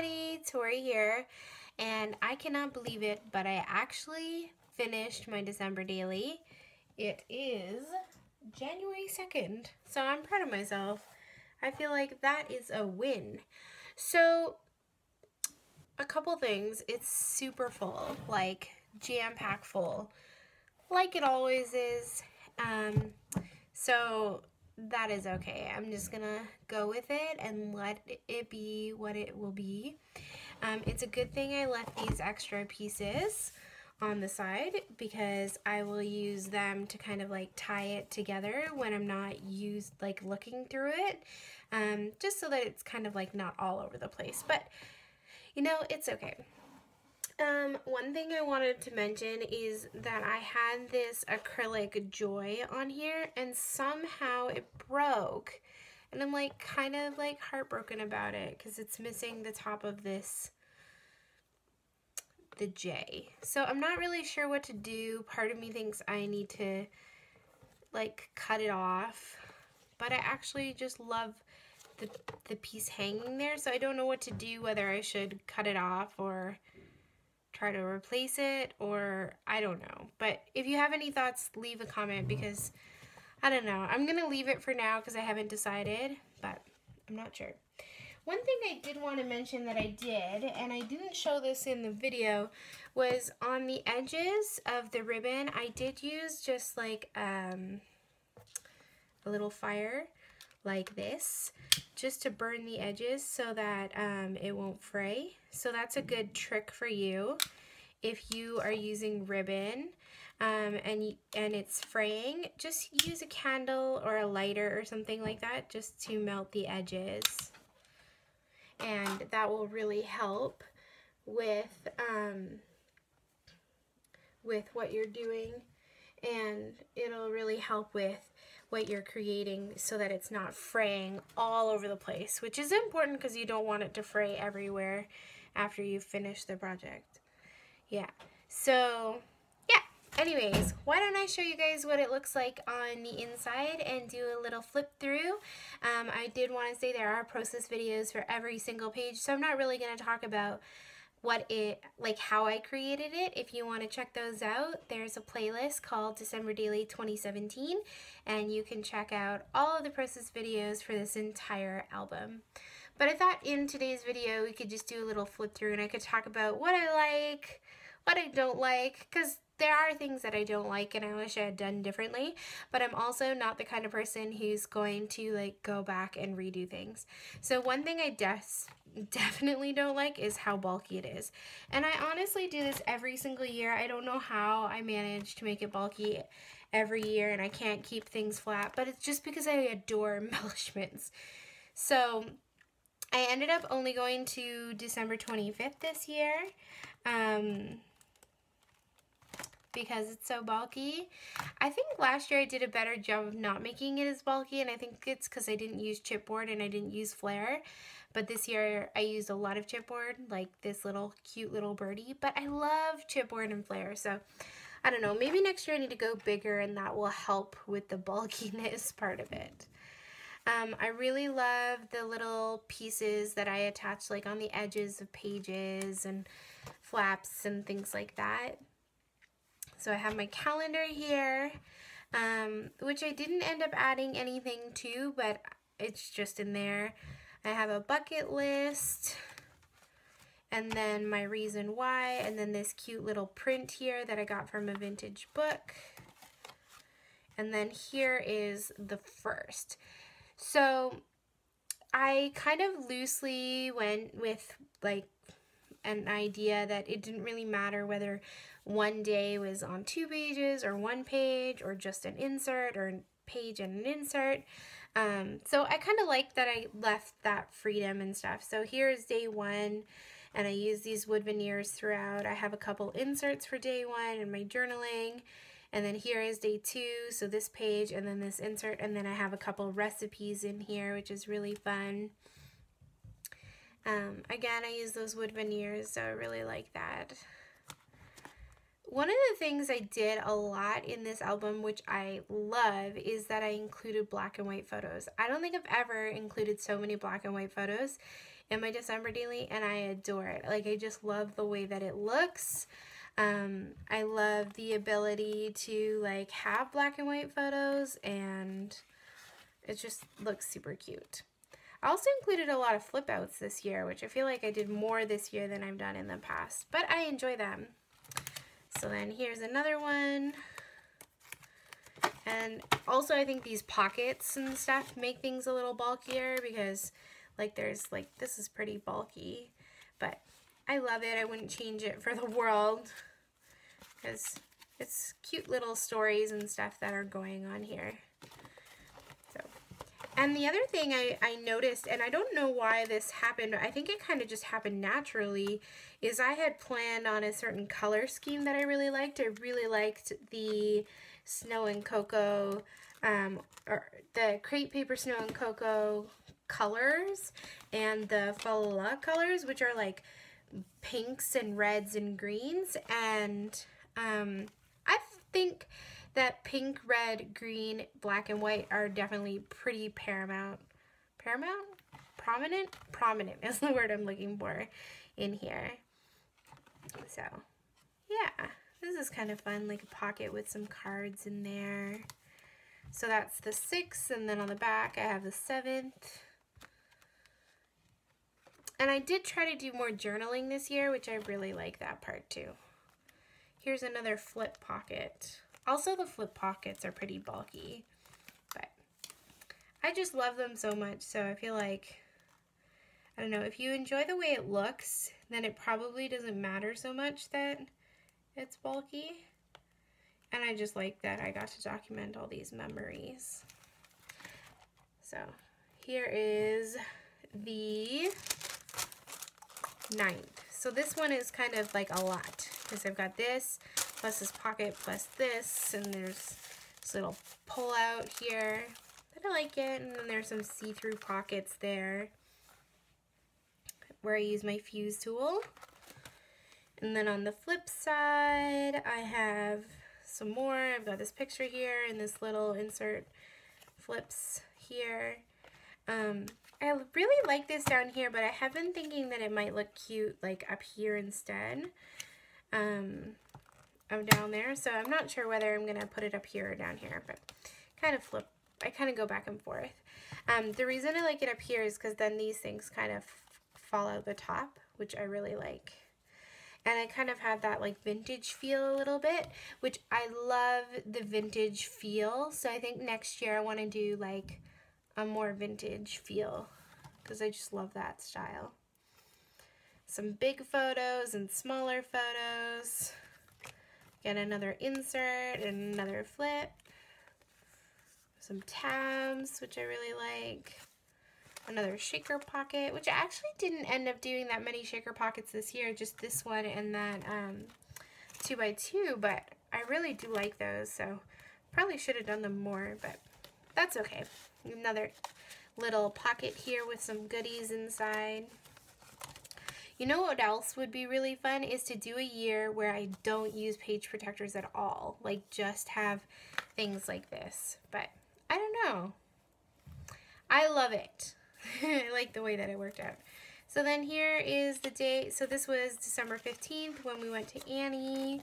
everybody, Tori here, and I cannot believe it, but I actually finished my December daily. It is January 2nd, so I'm proud of myself. I feel like that is a win. So, a couple things. It's super full, like jam-packed full, like it always is. So that is okay. I'm just gonna go with it and let it be what it will be. It's a good thing I left these extra pieces on the side because I will use them to kind of like tie it together when I'm not looking through it, just so that it's kind of like not all over the place, but you know, it's okay. One thing I wanted to mention is that I had this acrylic Joy on here and somehow it broke. And I'm like kind of like heartbroken about it because it's missing the top of the J. So I'm not really sure what to do. Part of me thinks I need to like cut it off, but I actually just love the piece hanging there, so I don't know what to do, whether I should cut it off or try to replace it, or I don't know. But if you have any thoughts, leave a comment because I don't know. I'm gonna leave it for now because I haven't decided, but I'm not sure. One thing I did want to mention that I did, and I didn't show this in the video, was on the edges of the ribbon, I did use just like a little fire like this, just to burn the edges so that it won't fray. So that's a good trick for you if you are using ribbon and it's fraying. Just use a candle or a lighter or something like that just to melt the edges, and that will really help with what you're doing, and it'll really help with what you're creating so that it's not fraying all over the place, which is important because you don't want it to fray everywhere after you finish the project. Yeah, so yeah, anyways, why don't I show you guys what it looks like on the inside and do a little flip through. I did want to say there are process videos for every single page, so I'm not really going to talk about how I created it. If you want to check those out, there's a playlist called December Daily 2017, and you can check out all of the process videos for this entire album. But I thought in today's video we could just do a little flip through and I could talk about what I like, what I don't like, because there are things that I don't like and I wish I had done differently, but I'm also not the kind of person who's going to like go back and redo things. So one thing I definitely don't like is how bulky it is. And I honestly do this every single year. I don't know how I manage to make it bulky every year and I can't keep things flat, but it's just because I adore embellishments. So I ended up only going to December 25th this year because it's so bulky. I think last year I did a better job of not making it as bulky, and I think it's because I didn't use chipboard and I didn't use Flair. But this year I used a lot of chipboard, like this little cute little birdie. But I love chipboard and Flair, so I don't know. Maybe next year I need to go bigger and that will help with the bulkiness part of it. I really love the little pieces that I attach like on the edges of pages and flaps and things like that. So I have my calendar here, which I didn't end up adding anything to, but it's just in there. I have a bucket list, and then my reason why, and then this cute little print here that I got from a vintage book. And then here is the first. So I kind of loosely went with like an idea that it didn't really matter whether one day was on 2 pages or 1 page or just an insert or a page and an insert. So I kind of like that I left that freedom and stuff. So here's day 1 and I use these wood veneers throughout. I have a couple inserts for day 1 in my journaling. And then here is day 2, so this page and then this insert, and then I have a couple recipes in here, which is really fun. Again, I use those wood veneers, so I really like that. One of the things I did a lot in this album, which I love, is that I included black and white photos. I don't think I've ever included so many black and white photos in my December daily, and I adore it. Like, I just love the way that it looks. I love the ability to like have black and white photos, and it just looks super cute. I also included a lot of flip outs this year, which I feel like I did more this year than I've done in the past, but I enjoy them. So then here's another one. And also I think these pockets and stuff make things a little bulkier, because like there's like, this is pretty bulky, but I love it. I wouldn't change it for the world, because it's cute little stories and stuff that are going on here. So, and the other thing I noticed, and I don't know why this happened, but I think it kind of just happened naturally, is I had planned on a certain color scheme that I really liked. I really liked the Snow and Cocoa, or the Crepe Paper Snow and Cocoa colors, and the Fa La La colors, which are like pinks and reds and greens. And I think that pink, red, green, black, and white are definitely pretty prominent is the word I'm looking for in here. So yeah, this is kind of fun, like a pocket with some cards in there. So that's the 6th, and then on the back I have the 7th. And I did try to do more journaling this year, which I really like that part too. Here's another flip pocket. Also, the flip pockets are pretty bulky, but I just love them so much. So I feel like, I don't know, if you enjoy the way it looks, then it probably doesn't matter so much that it's bulky. And I just like that I got to document all these memories. So here is the 9th. So this one is kind of like a lot, because I've got this, plus this pocket, plus this, and there's this little pull out here. But I like it, and then there's some see-through pockets there where I use my fuse tool. And then on the flip side, I have some more. I've got this picture here and this little insert flips here. I really like this down here, but I have been thinking that it might look cute like up here instead of down there. So I'm not sure whether I'm gonna put it up here or down here, but kind of flip. I kind of go back and forth. The reason I like it up here is because then these things kind of fall out the top, which I really like. And I kind of have that like vintage feel a little bit, which I love the vintage feel. So I think next year I want to do like a more vintage feel, because I just love that style. Some big photos and smaller photos. Get another insert and another flip. Some tabs, which I really like. Another shaker pocket, which I actually didn't end up doing that many shaker pockets this year, just this one and that 2x2, but I really do like those, so probably should have done them more, but that's okay. Another little pocket here with some goodies inside. You know what else would be really fun is to do a year where I don't use page protectors at all, like just have things like this, but I don't know. I love it. I like the way that it worked out. So then here is the date. So this was December 15th when we went to Annie,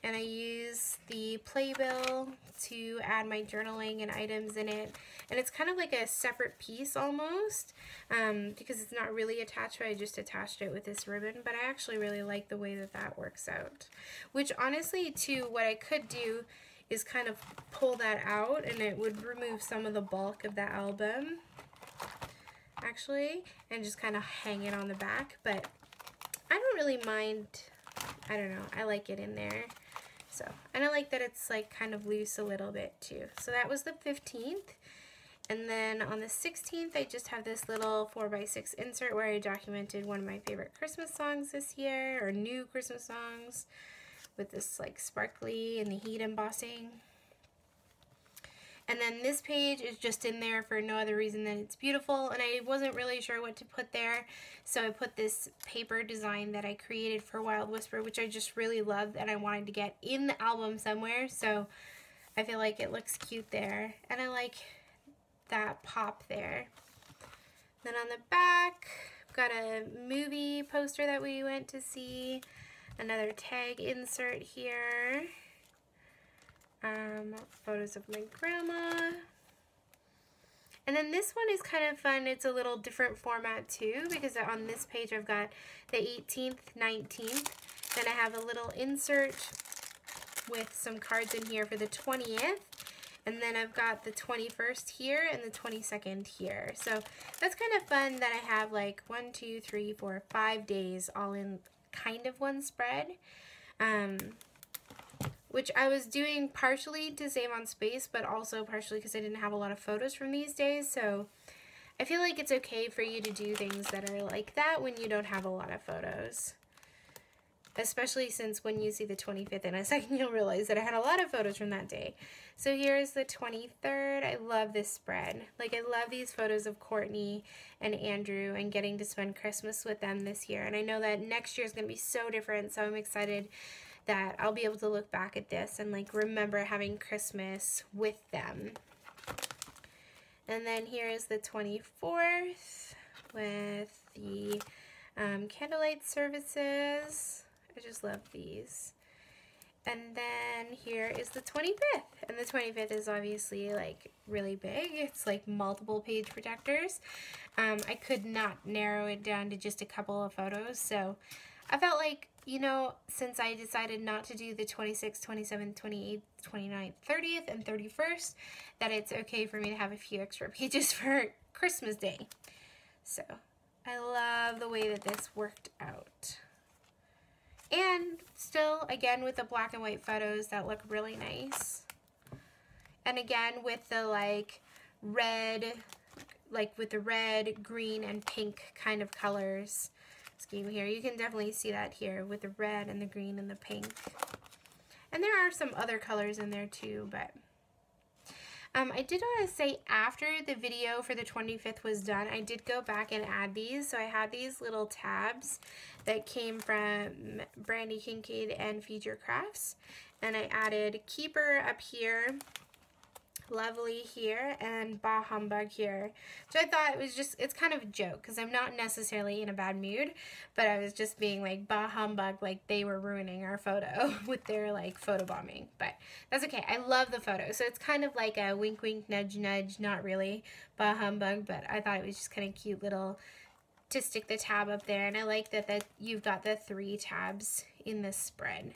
and I used the playbill to add my journaling and items in it. And it's kind of like a separate piece almost, because it's not really attached, but I just attached it with this ribbon. But I actually really like the way that that works out. Which honestly too, what I could do is kind of pull that out, and it would remove some of the bulk of the album actually, and just kind of hang it on the back. But I don't really mind. I don't know, I like it in there. So, and I like that it's like kind of loose a little bit too. So that was the 15th. And then on the 16th, I just have this little 4x6 insert where I documented one of my favorite Christmas songs this year, or new Christmas songs, with this like sparkly and the heat embossing. And then this page is just in there for no other reason than it's beautiful, and I wasn't really sure what to put there, so I put this paper design that I created for Wild Whisper, which I just really loved and I wanted to get in the album somewhere, so I feel like it looks cute there, and I like that pop there. Then on the back, Got a movie poster that we went to see. Another tag insert here. Photos of my grandma. And then this one is kind of fun. It's a little different format too, because on this page I've got the 18th, 19th. Then I have a little insert with some cards in here for the 20th. And then I've got the 21st here and the 22nd here. So that's kind of fun that I have like 1, 2, 3, 4, 5 days all in kind of one spread. Which I was doing partially to save on space, but also partially because I didn't have a lot of photos from these days. So I feel like it's okay for you to do things that are like that when you don't have a lot of photos. Especially since when you see the 25th in a second, you'll realize that I had a lot of photos from that day. So here's the 23rd. I love this spread. Like, I love these photos of Courtney and Andrew and getting to spend Christmas with them this year. And I know that next year is going to be so different, so I'm excited that I'll be able to look back at this and like remember having Christmas with them. And then here is the 24th with the candlelight services. I just love these. And then here is the 25th. And the 25th is obviously like really big. It's like multiple page protectors. I could not narrow it down to just a couple of photos. So I felt like, you know, since I decided not to do the 26th, 27th, 28th, 29th, 30th, and 31st, that it's okay for me to have a few extra pages for Christmas Day. So I love the way that this worked out. And still, again, with the black and white photos that look really nice. And again, with the like red, green, and pink kind of colors scheme here. You can definitely see that here with the red and the green and the pink. And there are some other colors in there too, but I did want to say after the video for the 25th was done, I did go back and add these. So I had these little tabs that came from Brandy Kincaid and Future Crafts. And I added Keeper up here, Lovely here, and Bah Humbug here. So I thought it was just, it's kind of a joke because I'm not necessarily in a bad mood, but I was just being like Bah Humbug, like they were ruining our photo with their like photo bombing. But that's okay. I love the photo. So it's kind of like a wink wink nudge nudge, not really Bah Humbug, but I thought it was just kind of cute little to stick the tab up there. And I like that you've got the 3 tabs in this spread.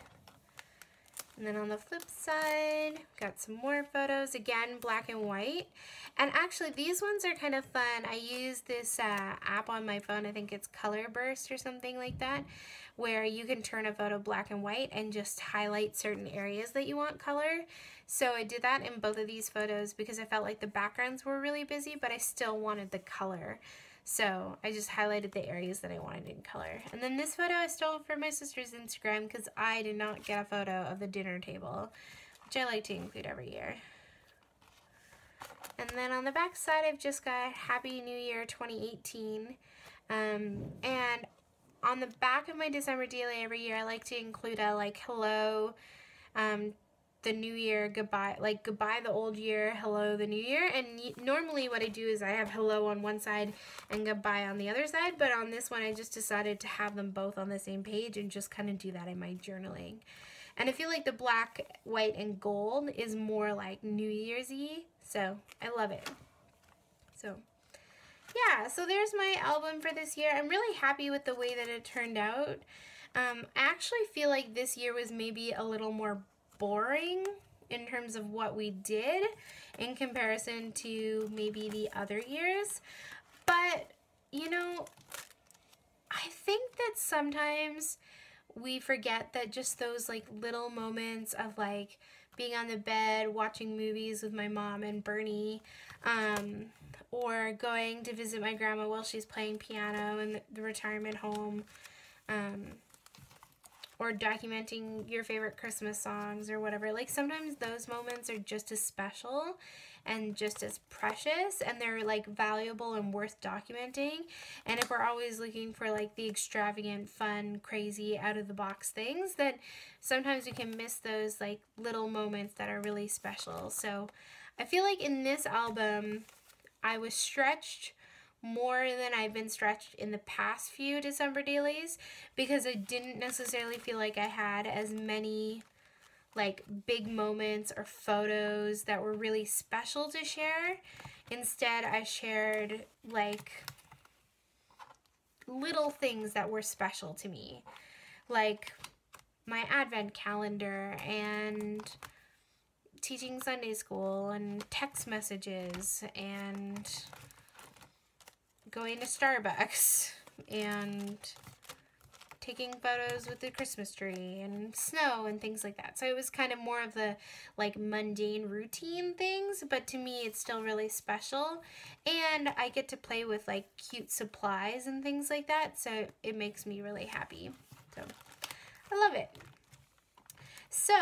And then on the flip side, got some more photos, again, black and white. And actually, these ones are kind of fun. I use this app on my phone, I think it's Color Burst or something like that, where you can turn a photo black and white and just highlight certain areas that you want color. So I did that in both of these photos because I felt like the backgrounds were really busy, but I still wanted the color. So I just highlighted the areas that I wanted in color. And then this photo I stole from my sister's Instagram because I did not get a photo of the dinner table, which I like to include every year. And then on the back side, I've just got Happy New Year 2018. And on the back of my December daily every year, I like to include a like hello, the new year, goodbye, like goodbye the old year, hello the new year. And normally what I do is I have hello on one side and goodbye on the other side, but on this one I just decided to have them both on the same page and just kind of do that in my journaling. And I feel like the black, white, and gold is more like New Year's-y, so I love it. So yeah, so there's my album for this year. I'm really happy with the way that it turned out. I actually feel like this year was maybe a little more boring in terms of what we did in comparison to maybe the other years. But, you know, I think that sometimes we forget that just those like little moments of like being on the bed watching movies with my mom and Bernie, or going to visit my grandma while she's playing piano in the retirement home, or documenting your favorite Christmas songs or whatever. Like sometimes those moments are just as special and just as precious, and they're like valuable and worth documenting. And if we're always looking for like the extravagant, fun, crazy, out of the box things, that sometimes we can miss those like little moments that are really special. So I feel like in this album I was stretched more than I've been stretched in the past few December dailies, because I didn't necessarily feel like I had as many like big moments or photos that were really special to share. Instead, I shared like little things that were special to me, like my advent calendar and teaching Sunday school and text messages and going to Starbucks and taking photos with the Christmas tree and snow and things like that. So it was kind of more of the like mundane routine things, but to me it's still really special, and I get to play with like cute supplies and things like that, so it makes me really happy. So I love it. So,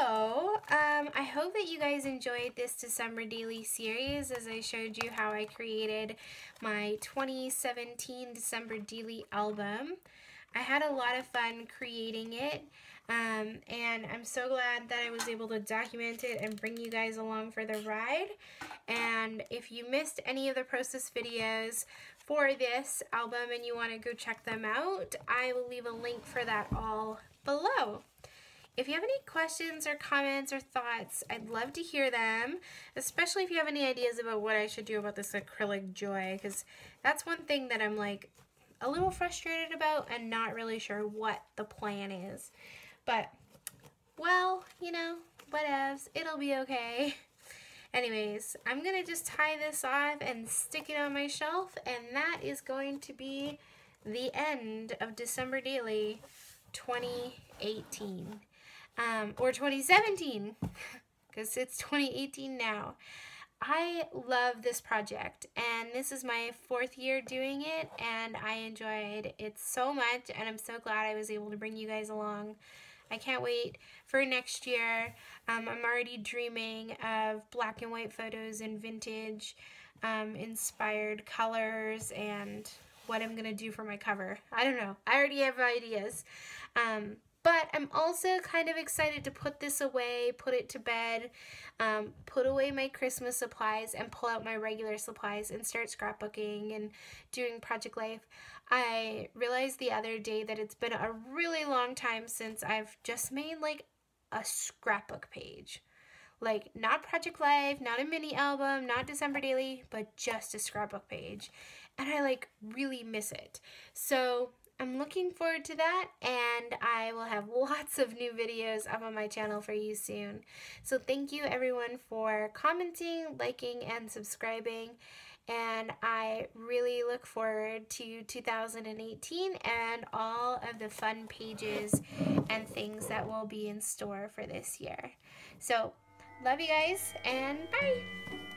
I hope that you guys enjoyed this December daily series as I showed you how I created my 2017 December daily album. I had a lot of fun creating it, and I'm so glad that I was able to document it and bring you guys along for the ride. And if you missed any of the process videos for this album and you want to go check them out, I will leave a link for that all below. If you have any questions or comments or thoughts, I'd love to hear them, especially if you have any ideas about what I should do about this acrylic joy, because that's one thing that I'm like a little frustrated about and not really sure what the plan is. But, well, you know, whatevs, it'll be okay. Anyways, I'm going to just tie this off and stick it on my shelf, and that is going to be the end of December Daily 2018. Or 2017, because it's 2018 now. I love this project, and this is my 4th year doing it, and I enjoyed it so much, and I'm so glad I was able to bring you guys along. I can't wait for next year. I'm already dreaming of black and white photos and vintage inspired colors and what I'm gonna do for my cover. I don't know. I already have ideas. But I'm also kind of excited to put this away, put it to bed, put away my Christmas supplies, and pull out my regular supplies and start scrapbooking and doing Project Life. I realized the other day that it's been a really long time since I've just made like a scrapbook page. Like, not Project Life, not a mini album, not December Daily, but just a scrapbook page. And I like really miss it. So I'm looking forward to that, and I will have lots of new videos up on my channel for you soon. So thank you everyone for commenting, liking, and subscribing, and I really look forward to 2018 and all of the fun pages and things that will be in store for this year. So love you guys, and bye!